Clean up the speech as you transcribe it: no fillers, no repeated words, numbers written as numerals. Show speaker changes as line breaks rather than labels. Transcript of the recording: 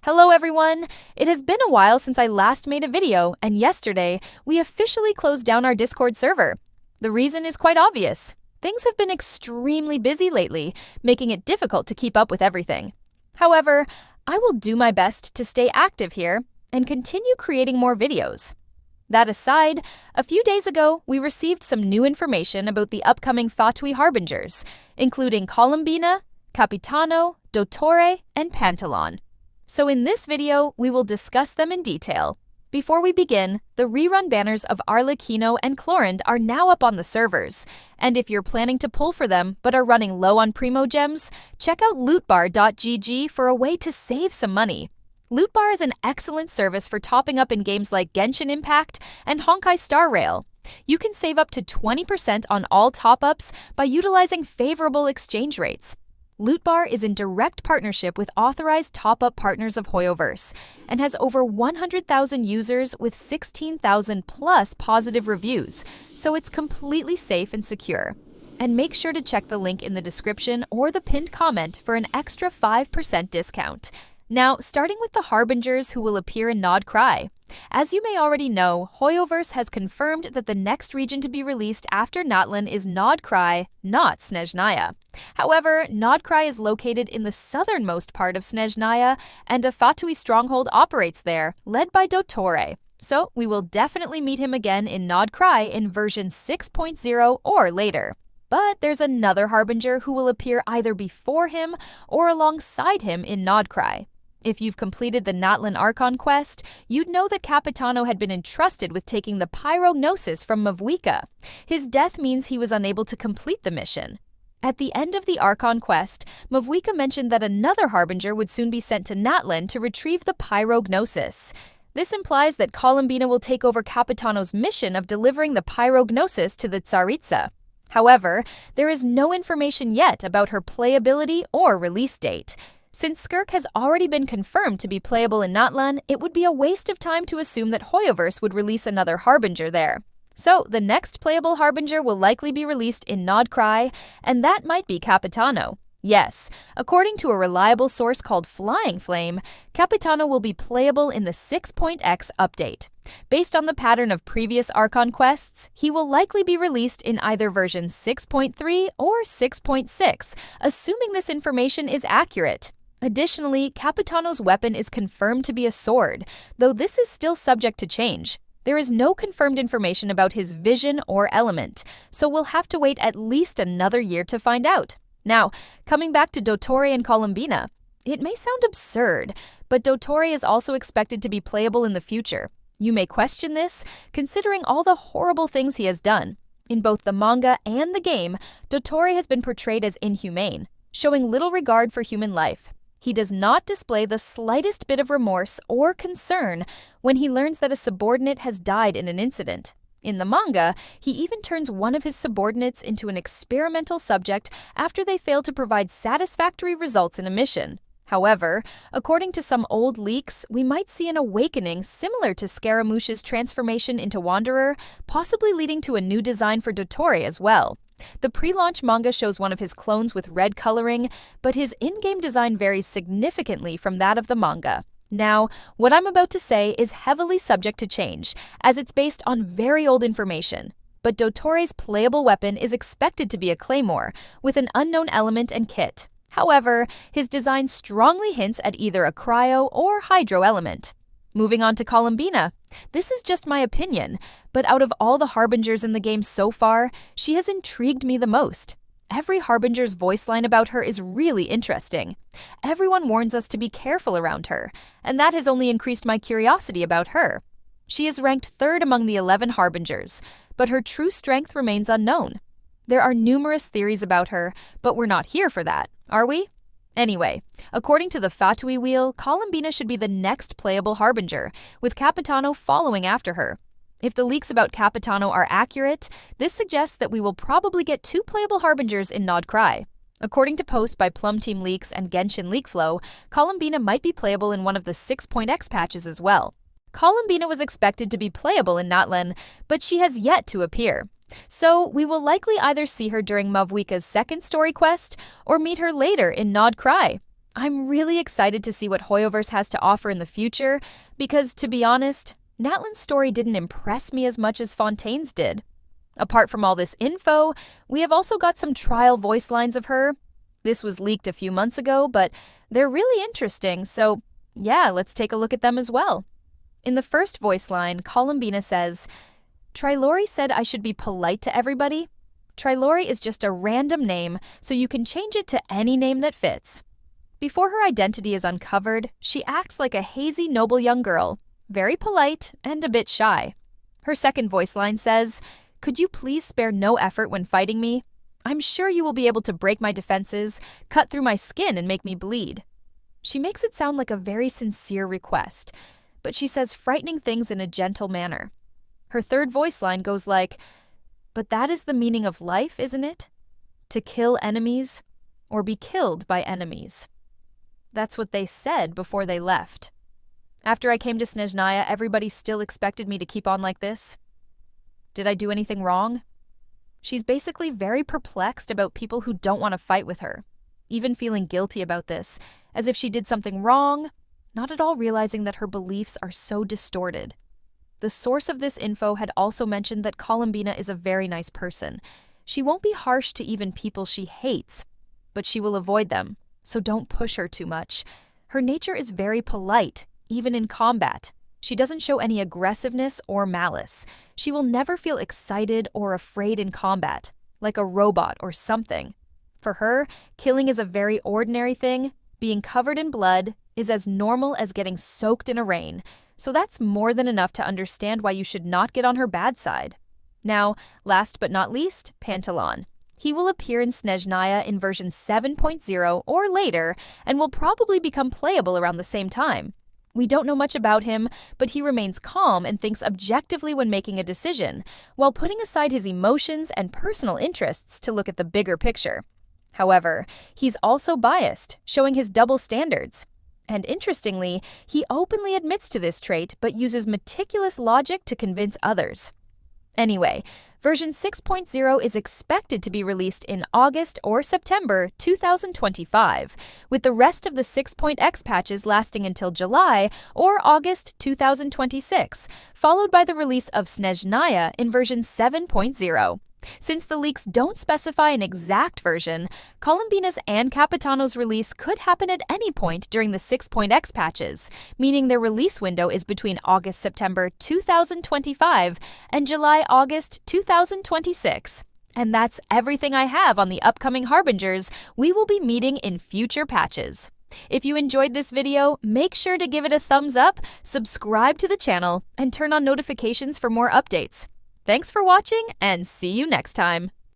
Hello everyone! It has been a while since I last made a video, and yesterday, we officially closed down our Discord server. The reason is quite obvious. Things have been extremely busy lately, making it difficult to keep up with everything. However, I will do my best to stay active here and continue creating more videos. That aside, a few days ago, we received some new information about the upcoming Fatui Harbingers, including Columbina, Capitano, Dottore and Pantalone. So in this video, we will discuss them in detail. Before we begin, the rerun banners of Arlecchino and Clorinde are now up on the servers, and if you're planning to pull for them but are running low on Primo Gems, check out lootbar.gg for a way to save some money. Lootbar is an excellent service for topping up in games like Genshin Impact and Honkai Star Rail. You can save up to 20% on all top-ups by utilizing favorable exchange rates. Lootbar is in direct partnership with authorized top-up partners of Hoyoverse and has over 100,000 users with 16,000 plus positive reviews, so it's completely safe and secure. And make sure to check the link in the description or the pinned comment for an extra 5% discount. Now, starting with the Harbingers who will appear in Nod Krai. As you may already know, Hoyoverse has confirmed that the next region to be released after Natlan is Nod Krai, not Snezhnaya. However, Nod Krai is located in the southernmost part of Snezhnaya, and a Fatui stronghold operates there, led by Dottore. So, we will definitely meet him again in Nod Krai in version 6.0 or later. But there's another Harbinger who will appear either before him or alongside him in Nod Krai. If you've completed the Natlan Archon Quest, you'd know that Capitano had been entrusted with taking the pyrognosis from Mavwika. His death means he was unable to complete the mission. At the end of the Archon Quest, Mavwika mentioned that another Harbinger would soon be sent to Natlan to retrieve the pyrognosis. This implies that Columbina will take over Capitano's mission of delivering the pyrognosis to the Tsaritsa. However, there is no information yet about her playability or release date. Since Skirk has already been confirmed to be playable in Natlan, it would be a waste of time to assume that Hoyoverse would release another Harbinger there. So, the next playable Harbinger will likely be released in Nod Krai, and that might be Capitano. Yes, according to a reliable source called Flying Flame, Capitano will be playable in the 6.x update. Based on the pattern of previous Archon quests, he will likely be released in either version 6.3 or 6.6, assuming this information is accurate. Additionally, Capitano's weapon is confirmed to be a sword, though this is still subject to change. There is no confirmed information about his vision or element, so we'll have to wait at least another year to find out. Now, coming back to Dottore and Columbina. It may sound absurd, but Dottore is also expected to be playable in the future. You may question this, considering all the horrible things he has done. In both the manga and the game, Dottore has been portrayed as inhumane, showing little regard for human life. He does not display the slightest bit of remorse or concern when he learns that a subordinate has died in an incident. In the manga, he even turns one of his subordinates into an experimental subject after they fail to provide satisfactory results in a mission. However, according to some old leaks, we might see an awakening similar to Scaramouche's transformation into Wanderer, possibly leading to a new design for Dottore as well. The pre-launch manga shows one of his clones with red coloring, but his in-game design varies significantly from that of the manga. Now, what I'm about to say is heavily subject to change, as it's based on very old information. But Dottore's playable weapon is expected to be a claymore, with an unknown element and kit. However, his design strongly hints at either a cryo or hydro element. Moving on to Columbina. This is just my opinion, but out of all the Harbingers in the game so far, she has intrigued me the most. Every Harbinger's voice line about her is really interesting. Everyone warns us to be careful around her, and that has only increased my curiosity about her. She is ranked third among the 11 Harbingers, but her true strength remains unknown. There are numerous theories about her, but we're not here for that, are we? Anyway, according to the Fatui wheel, Columbina should be the next playable Harbinger, with Capitano following after her. If the leaks about Capitano are accurate, this suggests that we will probably get 2 playable Harbingers in Nod Krai. According to posts by Plum Team Leaks and Genshin Leakflow, Columbina might be playable in one of the 6.x patches as well. Columbina was expected to be playable in Natlan, but she has yet to appear. So we will likely either see her during Mavwika's second story quest or meet her later in Nod Krai. I'm really excited to see what Hoyoverse has to offer in the future, because, to be honest, Natlan's story didn't impress me as much as Fontaine's did. Apart from all this info, we have also got some trial voice lines of her. This was leaked a few months ago, but they're really interesting, so yeah, let's take a look at them as well. In the first voice line, Columbina says, "Trilori said I should be polite to everybody. Trilori is just a random name, so you can change it to any name that fits." Before her identity is uncovered, she acts like a hazy, noble young girl, very polite and a bit shy. Her second voice line says, "Could you please spare no effort when fighting me? I'm sure you will be able to break my defenses, cut through my skin, and make me bleed." She makes it sound like a very sincere request, but she says frightening things in a gentle manner. Her third voice line goes like, "But that is the meaning of life, isn't it? To kill enemies, or be killed by enemies." That's what they said before they left. After I came to Snezhnaya, everybody still expected me to keep on like this. Did I do anything wrong? She's basically very perplexed about people who don't want to fight with her, even feeling guilty about this, as if she did something wrong, not at all realizing that her beliefs are so distorted. The source of this info had also mentioned that Columbina is a very nice person. She won't be harsh to even people she hates, but she will avoid them, so don't push her too much. Her nature is very polite, even in combat. She doesn't show any aggressiveness or malice. She will never feel excited or afraid in combat, like a robot or something. For her, killing is a very ordinary thing. Being covered in blood is as normal as getting soaked in a rain, so that's more than enough to understand why you should not get on her bad side. Now, last but not least, Pantalone. He will appear in Snezhnaya in version 7.0 or later, and will probably become playable around the same time. We don't know much about him, but he remains calm and thinks objectively when making a decision, while putting aside his emotions and personal interests to look at the bigger picture. However, he's also biased, showing his double standards. And interestingly, he openly admits to this trait but uses meticulous logic to convince others. Anyway, version 6.0 is expected to be released in August or September 2025, with the rest of the 6.x patches lasting until July or August 2026, followed by the release of Snezhnaya in version 7.0. Since the leaks don't specify an exact version, Columbina's and Capitano's release could happen at any point during the 6.x patches, meaning their release window is between August-September 2025 and July-August 2026. And that's everything I have on the upcoming Harbingers we will be meeting in future patches. If you enjoyed this video, make sure to give it a thumbs up, subscribe to the channel, and turn on notifications for more updates. Thanks for watching, and see you next time.